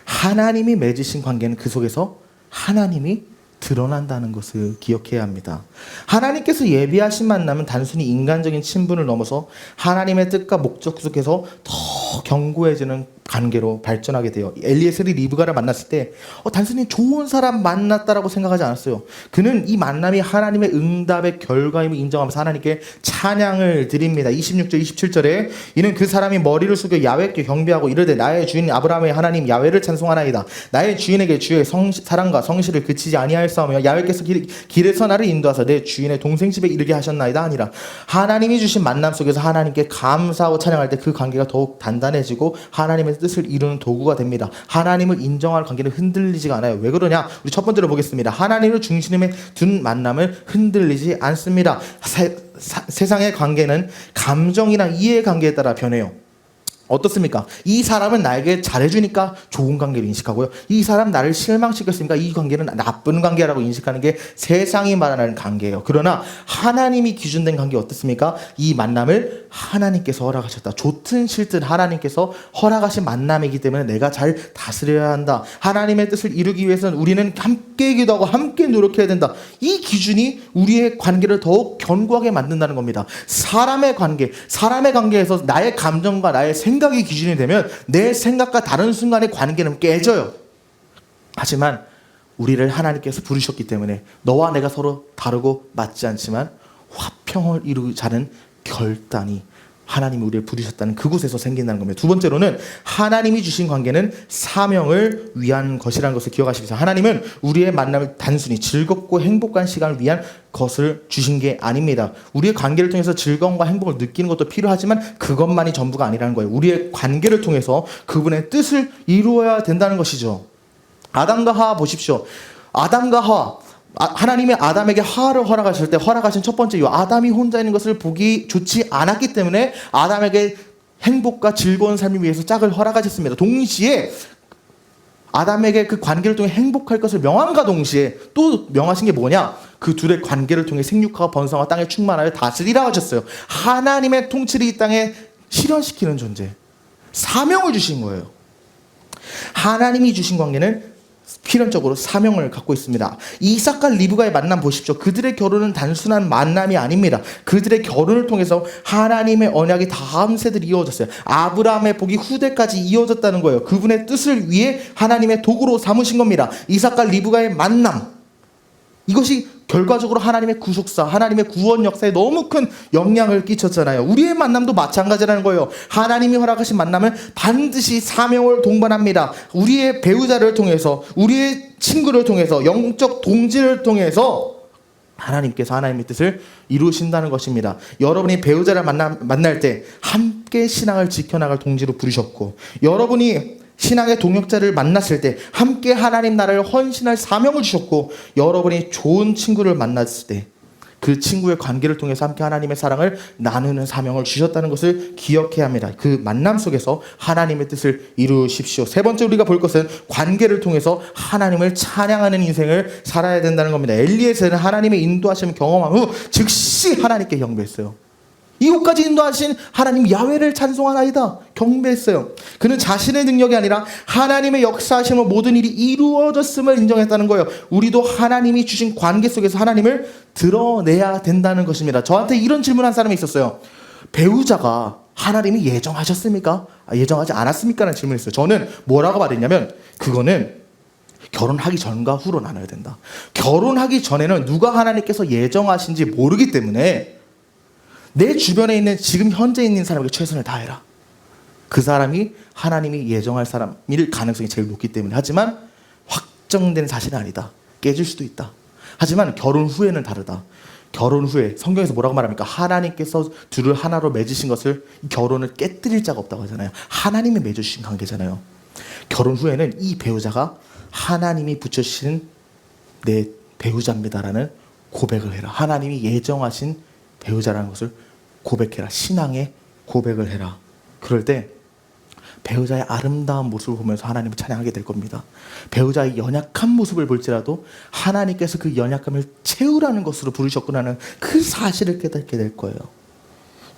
하나님이 맺으신 관계는 그 속에서 하나님이 드러난다는 것을 기억해야 합니다. 하나님께서 예비하신 만남은 단순히 인간적인 친분을 넘어서 하나님의 뜻과 목적 속에서 더 견고해지는 관계로 발전하게 돼요. 엘리에셀이 리브가를 만났을 때 단순히 좋은 사람 만났다라고 생각하지 않았어요. 그는 이 만남이 하나님의 응답의 결과임을 인정하면서 하나님께 찬양을 드립니다. 26절 27절에 이는 그 사람이 머리를 숙여 야훼께 경배하고 이르되 나의 주인 아브라함의 하나님 야훼를 찬송하나이다. 나의 주인에게 주의 사랑과 성실을 그치지 아니하였사오며 야훼께서 길에서 나를 인도하사 내 주인의 동생 집에 이르게 하셨나이다 아니라. 하나님이 주신 만남 속에서 하나님께 감사하고 찬양할 때 그 관계가 더욱 단단해지고 하나님의 하나님의 뜻을 이루는 도구가 됩니다. 하나님을 인정할 관계는 흔들리지가 않아요. 왜 그러냐? 우리 첫 번째로 보겠습니다. 하나님을 중심에 둔 만남을 흔들리지 않습니다. 세상의 관계는 감정이나 이해관계에 따라 변해요. 어떻습니까? 이 사람은 나에게 잘해주니까 좋은 관계를 인식하고요. 이 사람 나를 실망시켰으니까 이 관계는 나쁜 관계라고 인식하는 게 세상이 말하는 관계예요. 그러나 하나님이 기준된 관계 어떻습니까? 이 만남을 하나님께서 허락하셨다. 좋든 싫든 하나님께서 허락하신 만남이기 때문에 내가 잘 다스려야 한다. 하나님의 뜻을 이루기 위해서는 우리는 함께 기도하고 함께 노력해야 된다. 이 기준이 우리의 관계를 더욱 견고하게 만든다는 겁니다. 사람의 관계에서 나의 감정과 나의 생각이 기준이 되면 내 생각과 다른 순간의 관계는 깨져요. 하지만 우리를 하나님께서 부르셨기 때문에 너와 내가 서로 다르고 맞지 않지만 화평을 이루자는 결단이 하나님이 우리를 부르셨다는 그곳에서 생긴다는 겁니다. 두 번째로는 하나님이 주신 관계는 사명을 위한 것이라는 것을 기억하십시오. 하나님은 우리의 만남을 단순히 즐겁고 행복한 시간을 위한 것을 주신 게 아닙니다. 우리의 관계를 통해서 즐거움과 행복을 느끼는 것도 필요하지만 그것만이 전부가 아니라는 거예요. 우리의 관계를 통해서 그분의 뜻을 이루어야 된다는 것이죠. 아담과 하와 보십시오. 아담과 하와, 하나님이 아담에게 하와를 허락하실 때 허락하신 첫 번째 이유, 아담이 혼자 있는 것을 보기 좋지 않았기 때문에 아담에게 행복과 즐거운 삶을 위해서 짝을 허락하셨습니다. 동시에 아담에게 그 관계를 통해 행복할 것을 명함과 동시에 또 명하신 게 뭐냐? 그 둘의 관계를 통해 생육하고 번성하고 땅에 충만하여 다스리라 하셨어요. 하나님의 통치를 이 땅에 실현시키는 존재, 사명을 주신 거예요. 하나님이 주신 관계는 필연적으로 사명을 갖고 있습니다. 이삭과 리브가의 만남 보십시오. 그들의 결혼은 단순한 만남이 아닙니다. 그들의 결혼을 통해서 하나님의 언약이 다음 세대를 이어졌어요. 아브라함의 복이 후대까지 이어졌다는 거예요. 그분의 뜻을 위해 하나님의 도구로 삼으신 겁니다. 이삭과 리브가의 만남, 이것이 결과적으로 하나님의 구속사, 하나님의 구원 역사에 너무 큰 영향을 끼쳤잖아요. 우리의 만남도 마찬가지라는 거예요. 하나님이 허락하신 만남은 반드시 사명을 동반합니다. 우리의 배우자를 통해서, 우리의 친구를 통해서, 영적 동지를 통해서 하나님께서 하나님의 뜻을 이루신다는 것입니다. 여러분이 배우자를 만날 때 함께 신앙을 지켜나갈 동지로 부르셨고, 여러분이 신앙의 동역자를 만났을 때 함께 하나님 나라를 헌신할 사명을 주셨고, 여러분이 좋은 친구를 만났을 때 그 친구의 관계를 통해서 함께 하나님의 사랑을 나누는 사명을 주셨다는 것을 기억해야 합니다. 그 만남 속에서 하나님의 뜻을 이루십시오. 세 번째 우리가 볼 것은 관계를 통해서 하나님을 찬양하는 인생을 살아야 된다는 겁니다. 엘리에셀은 하나님의 인도하심을 경험한 후 즉시 하나님께 경배했어요. 이곳까지 인도하신 하나님 야훼를 찬송하나이다, 경배했어요. 그는 자신의 능력이 아니라 하나님의 역사하심으로 모든 일이 이루어졌음을 인정했다는 거예요. 우리도 하나님이 주신 관계 속에서 하나님을 드러내야 된다는 것입니다. 저한테 이런 질문한 사람이 있었어요. 배우자가 하나님이 예정하셨습니까? 예정하지 않았습니까? 라는 질문을 했어요. 저는 뭐라고 말했냐면, 그거는 결혼하기 전과 후로 나눠야 된다. 결혼하기 전에는 누가 하나님께서 예정하신지 모르기 때문에 내 주변에 있는 지금 현재 있는 사람에게 최선을 다해라. 그 사람이 하나님이 예정할 사람일 가능성이 제일 높기 때문에. 하지만 확정된 사실은 아니다. 깨질 수도 있다. 하지만 결혼 후에는 다르다. 결혼 후에 성경에서 뭐라고 말합니까? 하나님께서 둘을 하나로 맺으신 것을, 결혼을 깨뜨릴 자가 없다고 하잖아요. 하나님이 맺어주신 관계잖아요. 결혼 후에는 이 배우자가 하나님이 붙여주신 내 배우자입니다라는 고백을 해라. 하나님이 예정하신 배우자라는 것을 고백해라. 신앙의 고백을 해라. 그럴 때 배우자의 아름다운 모습을 보면서 하나님을 찬양하게 될 겁니다. 배우자의 연약한 모습을 볼지라도 하나님께서 그 연약함을 채우라는 것으로 부르셨구나는 그 사실을 깨닫게 될 거예요.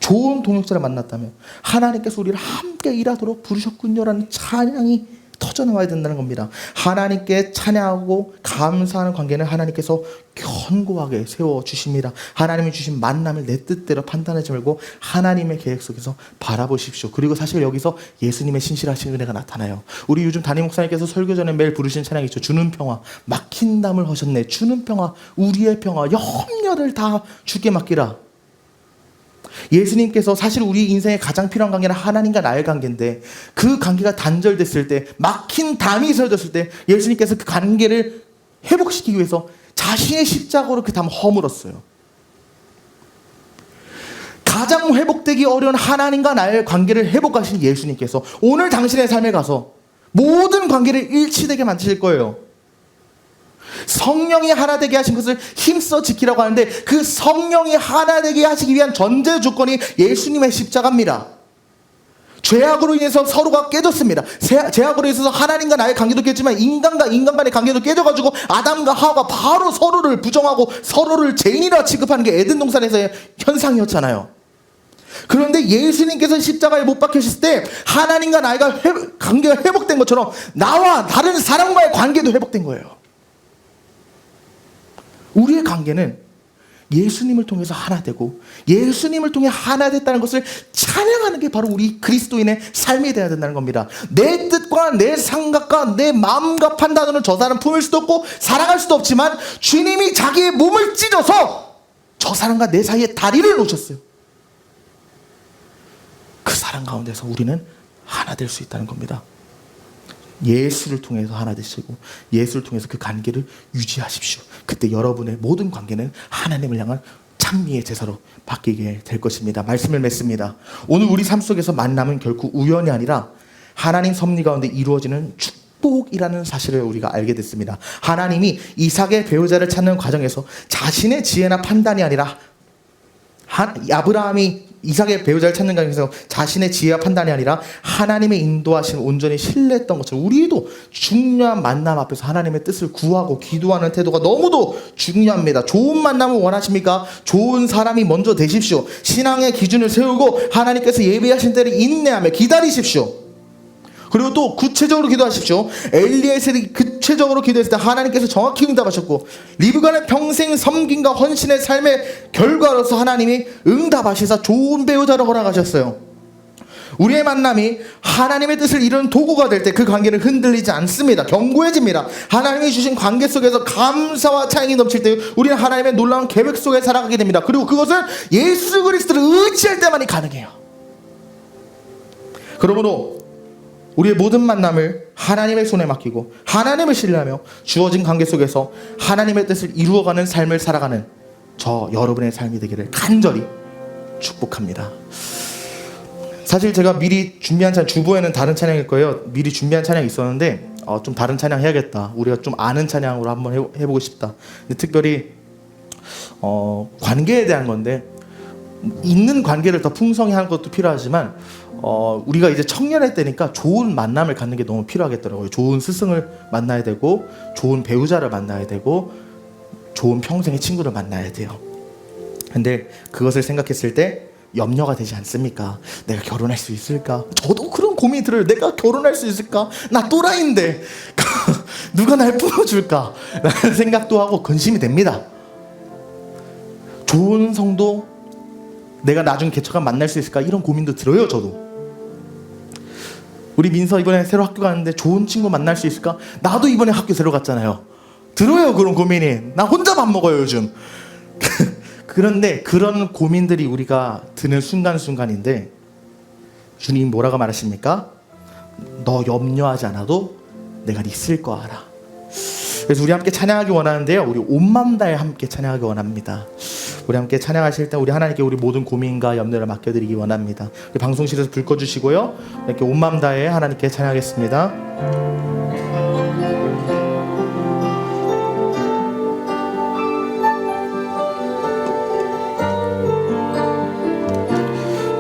좋은 동역자를 만났다면 하나님께서 우리를 함께 일하도록 부르셨군요라는 찬양이 터져나와야 된다는 겁니다. 하나님께 찬양하고 감사하는 관계는 하나님께서 견고하게 세워주십니다. 하나님이 주신 만남을 내 뜻대로 판단하지 말고 하나님의 계획 속에서 바라보십시오. 그리고 사실 여기서 예수님의 신실하신 은혜가 나타나요. 우리 요즘 담임 목사님께서 설교 전에 매일 부르신 찬양이 있죠. 주는 평화, 막힌 담을 허셨네. 주는 평화, 우리의 평화, 염려를 다 주께 맡기라. 예수님께서 사실 우리 인생에 가장 필요한 관계는 하나님과 나의 관계인데, 그 관계가 단절됐을 때, 막힌 담이 세워졌을 때 예수님께서 그 관계를 회복시키기 위해서 자신의 십자가로 그 담을 허물었어요. 가장 회복되기 어려운 하나님과 나의 관계를 회복하신 예수님께서 오늘 당신의 삶에 가서 모든 관계를 일치되게 만드실 거예요. 성령이 하나 되게 하신 것을 힘써 지키라고 하는데, 그 성령이 하나 되게 하시기 위한 전제 조건이 예수님의 십자가입니다. 죄악으로 인해서 서로가 깨졌습니다. 죄악으로 인해서 하나님과 나의 관계도 깨지만 인간과 인간 간의 관계도 깨져가지고 아담과 하와가 바로 서로를 부정하고 서로를 죄인이라 취급하는 게 에덴 동산에서의 현상이었잖아요. 그런데 예수님께서 십자가에 못 박히셨을 때 하나님과 나의 관계가 회복된 것처럼 나와 다른 사람과의 관계도 회복된 거예요. 우리의 관계는 예수님을 통해서 하나 되고 예수님을 통해 하나 됐다는 것을 찬양하는 게 바로 우리 그리스도인의 삶이 되어야 된다는 겁니다. 내 뜻과 내 생각과 내 마음과 판단으로는 저 사람 품을 수도 없고 사랑할 수도 없지만 주님이 자기의 몸을 찢어서 저 사람과 내 사이에 다리를 놓으셨어요. 그 사랑 가운데서 우리는 하나 될 수 있다는 겁니다. 예수를 통해서 하나 되시고 예수를 통해서 그 관계를 유지하십시오. 그때 여러분의 모든 관계는 하나님을 향한 찬미의 제사로 바뀌게 될 것입니다. 말씀을 맺습니다. 오늘 우리 삶 속에서 만남은 결코 우연이 아니라 하나님 섭리 가운데 이루어지는 축복이라는 사실을 우리가 알게 됐습니다. 하나님이 이삭의 배우자를 찾는 과정에서 자신의 지혜나 판단이 아니라 아브라함이 이삭의 배우자를 찾는 과정에서 자신의 지혜와 판단이 아니라 하나님의 인도하심을 온전히 신뢰했던 것처럼 우리도 중요한 만남 앞에서 하나님의 뜻을 구하고 기도하는 태도가 너무도 중요합니다. 좋은 만남을 원하십니까? 좋은 사람이 먼저 되십시오. 신앙의 기준을 세우고 하나님께서 예비하신 때를 인내하며 기다리십시오. 그리고 또 구체적으로 기도하십시오. 엘리에셀이 구체적으로 기도했을 때 하나님께서 정확히 응답하셨고 리브가는 평생 섬김과 헌신의 삶의 결과로서 하나님이 응답하시사 좋은 배우자를 허락하셨어요. 우리의 만남이 하나님의 뜻을 이루는 도구가 될 때 그 관계는 흔들리지 않습니다. 견고해집니다. 하나님이 주신 관계 속에서 감사와 찬양이 넘칠 때 우리는 하나님의 놀라운 계획 속에 살아가게 됩니다. 그리고 그것은 예수 그리스도를 의지할 때만이 가능해요. 그러므로 우리의 모든 만남을 하나님의 손에 맡기고 하나님을 신뢰하며 주어진 관계 속에서 하나님의 뜻을 이루어가는 삶을 살아가는 저 여러분의 삶이 되기를 간절히 축복합니다. 사실 제가 미리 준비한 찬양, 주보에는 다른 찬양일 거예요. 미리 준비한 찬양이 있었는데 좀 다른 찬양 해야겠다. 우리가 좀 아는 찬양으로 한번 해보고 싶다. 근데 특별히 관계에 대한 건데 있는 관계를 더 풍성히 하는 것도 필요하지만 우리가 이제 청년의 때니까 좋은 만남을 갖는 게 너무 필요하겠더라고요. 좋은 스승을 만나야 되고 좋은 배우자를 만나야 되고 좋은 평생의 친구를 만나야 돼요. 근데 그것을 생각했을 때 염려가 되지 않습니까? 내가 결혼할 수 있을까? 저도 그런 고민이 들어요. 내가 결혼할 수 있을까? 나 또라이인데 누가 날 품어줄까? 라는 생각도 하고 근심이 됩니다. 좋은 성도 내가 나중에 개척한 만날 수 있을까? 이런 고민도 들어요. 저도. 우리 민서 이번에 새로 학교 가는데 좋은 친구 만날 수 있을까? 나도 이번에 학교 새로 갔잖아요. 들어요. 그런 고민이. 나 혼자 밥 먹어요 요즘. 그런데 그런 고민들이 우리가 드는 순간순간인데 주님 뭐라고 말하십니까? 너 염려하지 않아도 내가 있을 거 알아. 그래서 우리 함께 찬양하기 원하는데요. 우리 온 마음 다해 함께 찬양하기 원합니다. 우리 함께 찬양하실 때 우리 하나님께 우리 모든 고민과 염려를 맡겨드리기 원합니다. 우리 방송실에서 불 꺼주시고요. 이렇게 온 마음 다해 하나님께 찬양하겠습니다.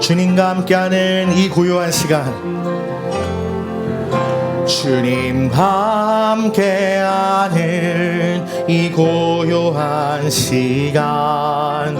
주님과 함께하는 이 고요한 시간, 주님과 함께하는 이 고요한 시간,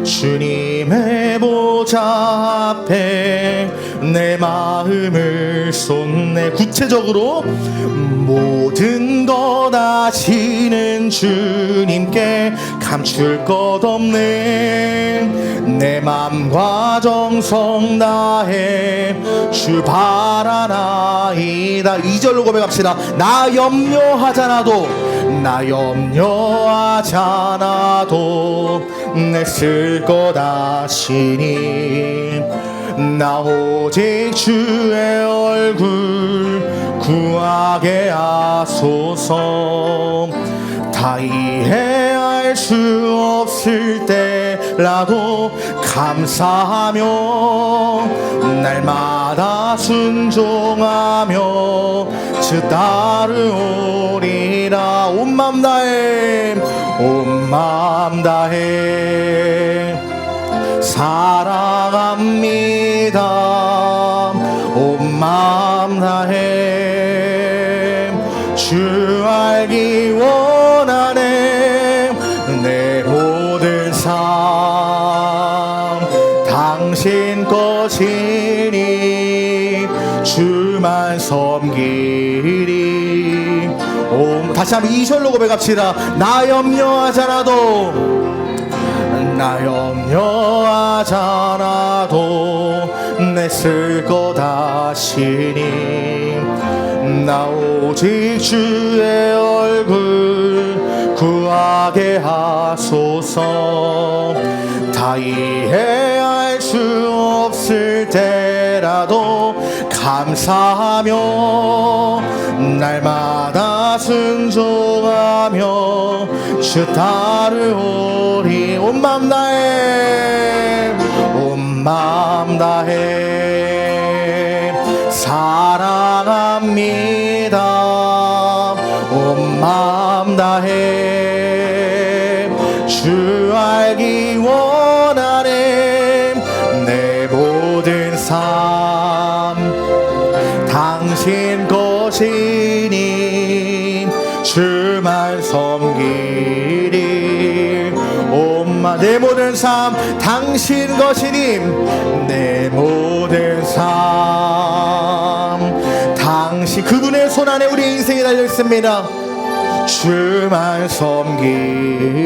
주님의 보좌 앞에 내 마음을 쏟네. 구체적으로 모든 것 아시는 주님께 감출 것 없네. 내 맘과 정성 다해 주 바라나이다. 2절로 고백합시다. 나 염려하잖아도 내 쓸 것 아시니 나 오직 주의 얼굴 구하게 하소서. 다 이해할 수 없을 때 할지라도 감사하며 날마다 순종하며 주 따르오리라. 온 맘 다해 온 맘 다해 사랑합니다. 온 맘 다해 주 알기 원하네. 내 모든 삶 당신 것이니 주만 섬기리. 다시 한번 2절로 고백합시다. 나 염려하잖아도 나 염려하잖아도 내 쓸 것 아시니 나 오직 주의 얼굴 구하게 하소서. 다 이해할 수 없을 때라도 감사하며 날마다 순종하며 주 따르오리. 온 맘 다해 온 맘 다해 사랑합니다. 온 맘 다해 주 알기 원하네. 내 모든 삶 당신 것이니 주만 섬기리. 내 모든 삶 당신 것이니 내 모든 삶 당신 그분의 손 안에 우리 인생이 달려 있습니다. 주만 섬기리.